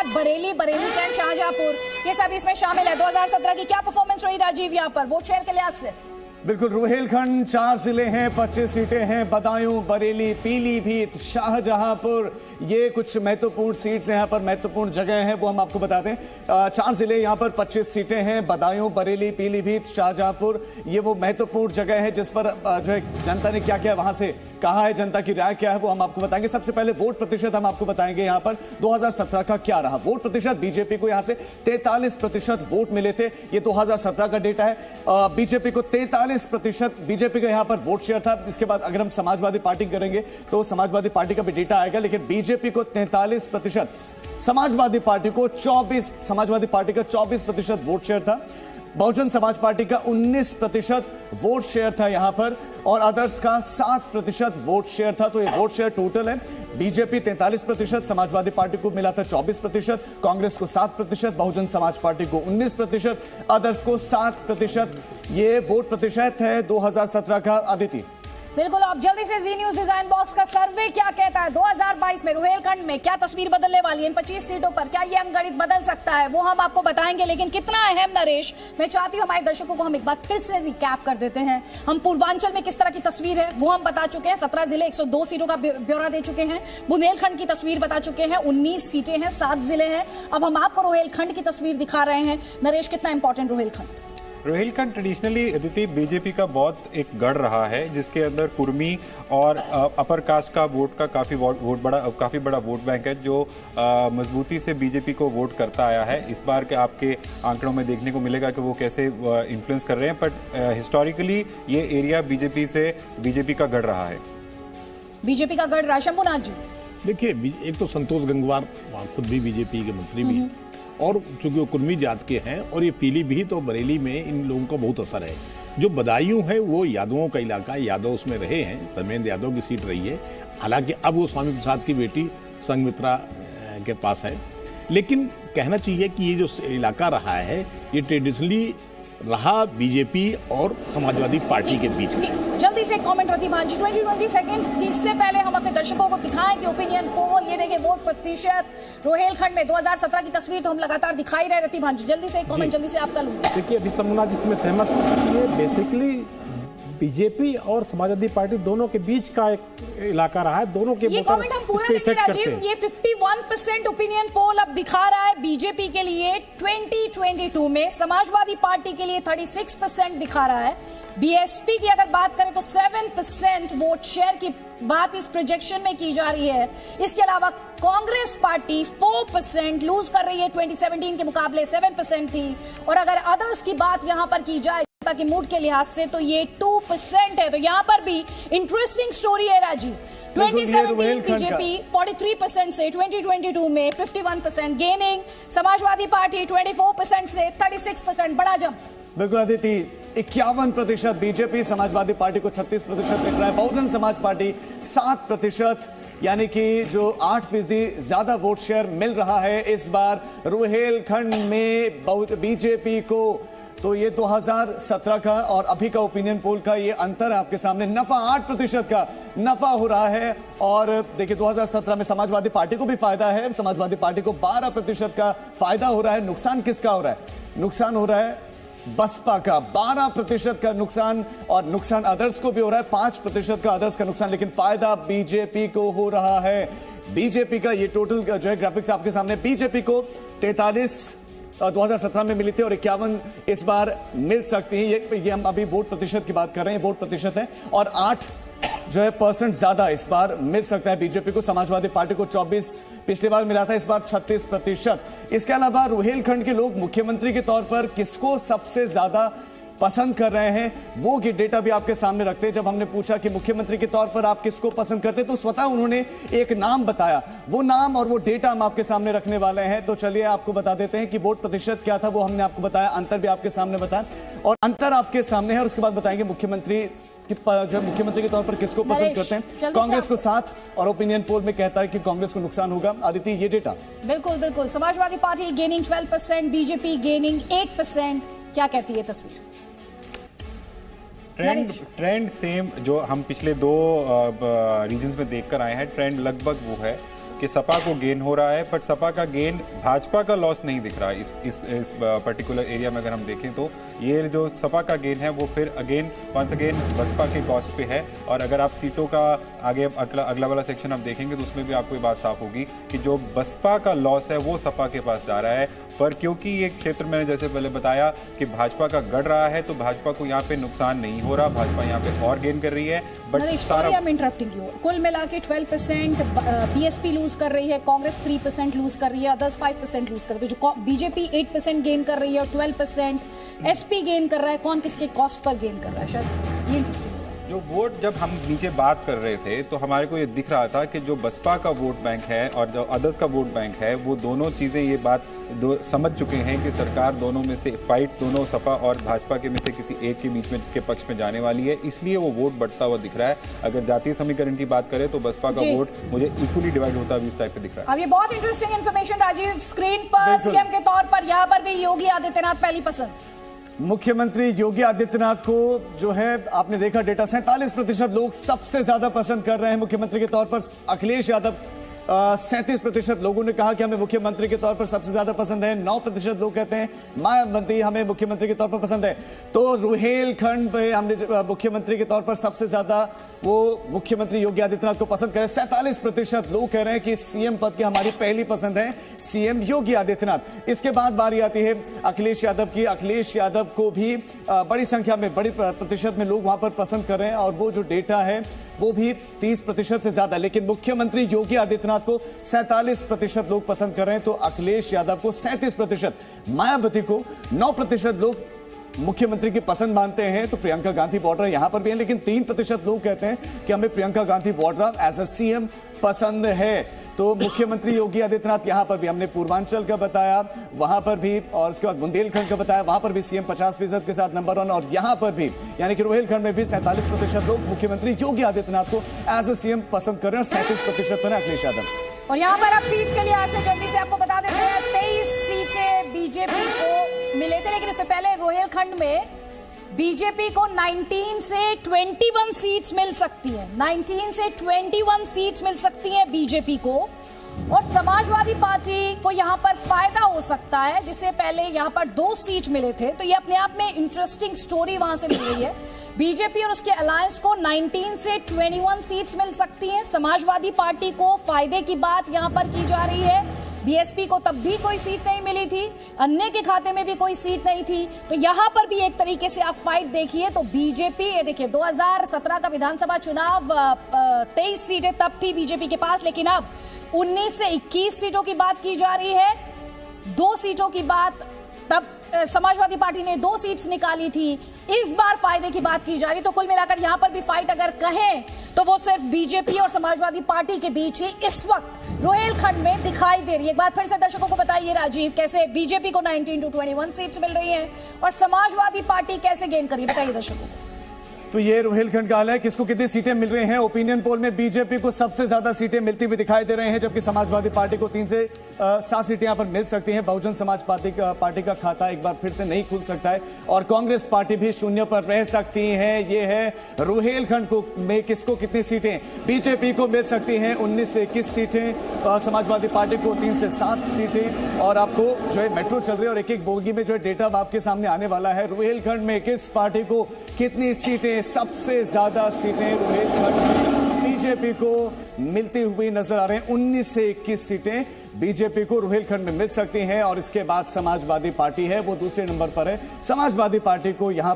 Cantt Bareilly, Bareilly cantt Shahjahanpur, ये सब इसमें शामिल है। 2017 की क्या परफॉर्मेंस रही राजीव यहाँ पर वोट शेयर के लिहाज से? बिल्कुल, रुहेलखंड 4 जिले हैं, 25 सीटें हैं, बदायूं, बरेली, पीलीभीत, शाहजहांपुर, ये कुछ महत्वपूर्ण सीट्स यहाँ पर, महत्वपूर्ण जगह हैं, वो हम आपको बताते हैं। 4 जिले यहाँ पर, 25 सीटें हैं, बदायूं, बरेली, पीलीभीत, शाहजहांपुर, ये वो महत्वपूर्ण जगह है जिस पर जो है जनता ने क्या क्या वहां से कहा है, जनता की राय क्या है, वो हम आपको बताएंगे। सबसे पहले वोट प्रतिशत हम आपको बताएंगे यहाँ पर 2017 का क्या रहा। वोट प्रतिशत बीजेपी को यहाँ से 43% वोट मिले थे, ये 2017 का डेटा है। बीजेपी को 43% बीजेपी का यहाँ पर वोट शेयर था। इसके बाद अगर हम समाजवादी पार्टी करेंगे तो समाजवादी पार्टी का भी डेटा आएगा, लेकिन बीजेपी को 43%, समाजवादी पार्टी को 24, समाजवादी पार्टी का 24% वोट शेयर था। बहुजन समाज पार्टी का 19% वोट शेयर था यहां पर, और अदर्स का 7% वोट शेयर था। तो ये वोट शेयर टोटल है। बीजेपी 43%, समाजवादी पार्टी को मिला था 24%, कांग्रेस को 7%, बहुजन समाज पार्टी को 19%, अदर्स को 7%। ये वोट प्रतिशत है 2017 का। अदिति, बिल्कुल, आप जल्दी से जी न्यूज डिजाइन बॉक्स का सर्वे क्या कहता है 2022 में रुहेलखंड में क्या तस्वीर बदलने वाली है इन 25 सीटों पर, क्या ये अंकगणित बदल सकता है, वो हम आपको बताएंगे। लेकिन कितना अहम नरेश, मैं चाहती हूँ हमारे दर्शकों को हम एक बार फिर से रिकैप कर देते हैं। हम पूर्वांचल में किस तरह की तस्वीर है वो हम बता चुके हैं, 17 जिले 102 सीटों का ब्यौरा दे चुके हैं। बुंदेलखंड की तस्वीर बता चुके हैं, 19 सीटें हैं, 7 जिले हैं। अब हम आपको रुहेलखंड की तस्वीर दिखा रहे हैं। नरेश, कितना important Rohilkhand? Rohilkhand traditionally Aditi BJP का बहुत एक गढ़ रहा है, जिसके अंदर कुर्मी और अपर कास्ट का वोट का काफी बड़ा वोट बैंक है, जो मजबूती से बीजेपी को वोट करता आया है। इस बार के आपके आंकड़ों में देखने को मिलेगा कि वो कैसे इन्फ्लुएंस कर रहे हैं, बट हिस्टोरिकली ये एरिया बीजेपी का गढ़ रहा है। बीजेपी का गढ़ रहा। शंभुनाथ जी, देखिए, एक तो संतोष गंगवार खुद भी बीजेपी के मंत्री भी हैं, और चूंकि वो कुर्मी जात के हैं, और ये पीलीभीत और बरेली में इन लोगों का बहुत असर है। जो बदायूं है वो यादवों का इलाका, यादव उसमें रहे हैं, धर्मेंद्र यादव की सीट रही है। हालांकि अब वो स्वामी प्रसाद की बेटी संघमित्रा के पास है, लेकिन कहना चाहिए कि ये जो इलाका रहा है ये ट्रेडिशनली रहा बीजेपी और समाजवादी पार्टी के बीच में। जल्दी से कमेंट प्रतिभा जी, 20 सेकंड्स। इससे पहले हम अपने दर्शकों को दिखाएं कि ओपिनियन पोल, ये देखिए वोट प्रतिशत रुहेलखंड में 2017 की तस्वीर तो हम लगातार दिखाई रहे। प्रतिभा जी, जल्दी से एक कमेंट जल्दी से आपका लूंगा। देखिए, अभी शंभुनाथ जी से मैं सहमत हूँ। ये बेसिकली बीजेपी और समाजवादी पार्टी दोनों के बीच का एक इलाका रहा है। दोनों के ये कमेंट हम पूरा देंगे राजीव। ये 51% ओपिनियन पोल अब दिखा रहा है बीजेपी के लिए 2022 में, समाजवादी पार्टी के लिए 36% दिखा रहा है। बीएसपी की अगर बात करें तो 7% वोट शेयर की बात इस प्रोजेक्शन में की जा रही है। इसके अलावा कांग्रेस पार्टी 4% लूज कर रही है, 2017 के मुकाबले 7% थी। और अगर अदर्स की बात यहां पर की जाए कि मूड के लिहाज से, तो ये 2% है। तो यहाँ पर भी इंटरेस्टिंग स्टोरी है राजीव। 2017 बीजेपी 43% से 2022 में 51% गेनिंग, समाजवादी पार्टी 24% से 36%, बड़ा जंप। बिल्कुल अदिति, 51% बीजेपी, समाजवादी पार्टी को 36% मिल रहा है, बहुजन समाज पार्टी 7%, यानी कि जो 8% ज्यादा वोट शेयर मिल रहा है इस बार रुहेलखंड में बीजेपी को। तो ये 2017 का और अभी का ओपिनियन पोल का ये अंतर है आपके सामने। नफा 8% का नफा हो रहा है। और देखिए 2017 में समाजवादी पार्टी को भी फायदा है, समाजवादी पार्टी को 12% का फायदा हो रहा है। नुकसान किसका हो रहा है? नुकसान हो रहा है बसपा का, 12% का नुकसान, और नुकसान अदर्स को भी हो रहा है, 5% का अदर्स का नुकसान, लेकिन फायदा बीजेपी को हो रहा है। बीजेपी का ये टोटल जो है ग्राफिक्स आपके सामने, बीजेपी को 43 2017 में मिली थी और 51 इस बार मिल सकती है। ये हम अभी वोट प्रतिशत की बात कर रहे हैं, वोट प्रतिशत है, और 8 जो है % ज्यादा इस बार मिल सकता है बीजेपी को। समाजवादी पार्टी को 24 पिछली बार मिला था, इस बार 36%। इसके अलावा रुहेलखंड के लोग मुख्यमंत्री के तौर पर किसको सबसे ज्यादा पसंद कर रहे हैं, वो की डेटा भी आपके सामने रखते हैं। जब हमने पूछा कि मुख्यमंत्री के तौर पर आप किसको पसंद करते, तो स्वतः उन्होंने एक नाम बताया। वो नाम और वो डेटा हम आपके सामने रखने वाले हैं। तो चलिए आपको बता देते हैं कि वोट प्रतिशत क्या था, वो हमने आपको बताया, अंतर भी आपके सामने बताया, और अंतर आपके सामने है। और उसके बाद बताएंगे मुख्यमंत्री जो मुख्यमंत्री के तौर पर किसको पसंद करते हैं। कांग्रेस को 7 और ओपिनियन पोल में कहता है कि कांग्रेस को नुकसान होगा। आदित्य, ये डेटा बिल्कुल बिल्कुल, Samajwadi party gaining 12%, BJP gaining 8%, क्या कहती है तस्वीर? ट्रेंड सेम जो हम पिछले 2 रीजन्स में देखकर आए हैं, ट्रेंड लगभग वो है। कि सपा को गेन हो रहा है, बट सपा का गेन भाजपा का लॉस नहीं दिख रहा है इस पर्टिकुलर एरिया में। अगर हम देखें तो ये जो सपा का गेन है वो फिर वंस अगेन बसपा के कॉस्ट पे है। और अगर आप सीटों का आगे अगला वाला सेक्शन आप देखेंगे तो उसमें भी आपको ये बात साफ होगी कि जो बसपा का लॉस है वो सपा के पास जा रहा है। पर क्योंकि ये क्षेत्र में जैसे पहले बताया कि भाजपा का गढ़ रहा है, तो भाजपा को यहाँ पे नुकसान नहीं हो रहा, भाजपा यहाँ पे और गेन कर रही है। बट सारा इंटरप्टिंग यू, कुल मिला के 12% बीएसपी लूज कर रही है, कांग्रेस 3% लूज कर रही है, अदर्स 5% लूज कर रही है। जो बीजेपी 8% गेन कर रही है और 12% एसपी गेन कर रहा है। कौन किसके कॉस्ट पर गेन कर रहा है, शायद ये इंटरेस्टिंग है। जो वोट जब हम नीचे बात कर रहे थे तो हमारे को ये दिख रहा था कि जो बसपा का वोट बैंक है और जो अदर्स का वोट बैंक है, वो दोनों चीजें ये बात समझ चुके हैं कि सरकार दोनों में से फाइट दोनों सपा और भाजपा के में से किसी एक के बीच में के पक्ष में जाने वाली है, इसलिए वो वोट बढ़ता हुआ दिख रहा है। अगर जातीय समीकरण की बात करें तो बसपा का वोट मुझे इक्वली डिवाइड होता हुआ इस टाइप पे दिख रहा है। अब ये बहुत इंटरेस्टिंग इन्फॉर्मेशन राजीव, स्क्रीन पर सीएम के तौर पर यहाँ पर भी योगी आदित्यनाथ पहली पसंद। मुख्यमंत्री योगी आदित्यनाथ को जो है आपने देखा डेटा 47% लोग सबसे ज्यादा पसंद कर रहे हैं मुख्यमंत्री के तौर पर। अखिलेश यादव 37% लोगों ने कहा कि हमें मुख्यमंत्री के तौर पर सबसे ज्यादा पसंद है। 9% लोग कहते हैं मायावती हमें मुख्यमंत्री के तौर पर पसंद है। तो रुहेलखंड में हमने मुख्यमंत्री के तौर पर सबसे ज्यादा वो मुख्यमंत्री योगी आदित्यनाथ को पसंद करें। 47% लोग कह रहे हैं कि सीएम पद की हमारी पहली पसंद है सीएम योगी आदित्यनाथ। इसके बाद बारी आती है अखिलेश यादव की। अखिलेश यादव को भी बड़ी संख्या में, बड़ी प्रतिशत में लोग वहां पर पसंद कर रहे हैं और वो जो डेटा है वो भी 30% से ज्यादा। लेकिन मुख्यमंत्री योगी आदित्यनाथ को 47% लोग पसंद कर रहे हैं, तो अखिलेश यादव को 37%, मायावती को 9% लोग मुख्यमंत्री की पसंद मानते हैं। तो प्रियंका गांधी वाड्रा यहां पर भी है, लेकिन 3% लोग कहते हैं कि हमें Priyanka Gandhi Vadra as a CM पसंद है। तो मुख्यमंत्री योगी आदित्यनाथ यहां पर भी, हमने पूर्वांचल का बताया वहां पर भी, और उसके बाद बुंदेलखंड का बताया वहां पर भी सीएम 50% के साथ नंबर 1, और यहां पर भी यानी कि रुहेलखंड में भी 47% लोग मुख्यमंत्री योगी आदित्यनाथ को एज अ सीएम पसंद कर रहे हैं और 37% पर अखिलेश यादव। और यहाँ पर अब सीट्स के लिए आज से जल्दी से आपको बता देते हैं 23 सीटें बीजेपी को मिले थे, लेकिन इससे पहले रोहिलखंड में बीजेपी को 19 से 21 सीट्स मिल सकती है। 19 से 21 सीट्स मिल सकती है बीजेपी को, और समाजवादी पार्टी को यहां पर फायदा हो सकता है, जिससे पहले यहां पर 2 सीट मिले थे। तो ये अपने आप में इंटरेस्टिंग स्टोरी वहां से मिल रही है। बीजेपी और उसके अलायंस को 19 से 21 सीट्स मिल सकती हैं। समाजवादी पार्टी को फायदे की बात यहां पर की जा रही है। बीएसपी को तब भी कोई सीट नहीं मिली थी, अन्य के खाते में भी कोई सीट नहीं थी। तो यहां पर भी एक तरीके से आप फाइट देखिए तो बीजेपी, ये देखिए 2017 का विधानसभा चुनाव 23 सीटें तब थी बीजेपी के पास, लेकिन अब 19 से 21 सीटों की बात की जा रही है। 2 सीटों की बात तब समाजवादी पार्टी ने 2 सीट्स निकाली थी, इस बार फायदे की बात की जा रही। तो कुल मिलाकर यहां पर भी फाइट अगर कहें तो वो सिर्फ बीजेपी और समाजवादी पार्टी के बीच ही इस वक्त रोहिलखंड में दिखाई दे रही है। एक बार फिर से दर्शकों को बताइए राजीव, कैसे बीजेपी को 19 to 21 सीट्स मिल रही हैं और समाजवादी पार्टी कैसे गेन करी, बताइए दर्शकों को। तो ये रुहेलखंड का हाल है, किसको कितनी सीटें मिल रही हैं। ओपिनियन पोल में बीजेपी को सबसे ज्यादा सीटें मिलती हुई दिखाई दे रहे हैं, जबकि समाजवादी पार्टी को 3 से 7 सीटें यहां पर मिल सकती हैं। बहुजन समाज पार्टी का खाता एक बार फिर से नहीं खुल सकता है और कांग्रेस पार्टी भी शून्य पर रह सकती है। ये है रुहेलखंड को में किसको कितनी सीटें। बीजेपी को मिल सकती हैं 19 से 21 सीटें, समाजवादी पार्टी को 3 से 7 सीटें, और आपको जो है मेट्रो चल रही है और एक एक बोगी में जो है डेटा आपके सामने आने वाला है। रुहेलखंड में किस पार्टी को कितनी सीटें, सबसे ज्यादा सीटें रुहेलखंड में बीजेपी को मिलती हुई नजर आ रहे हैं। 19 से 21 सीटें बीजेपी को रुहेलखंड में मिल सकती हैं, और इसके बाद समाजवादी पार्टी है वो दूसरे नंबर पर है। समाजवादी पार्टी को यहां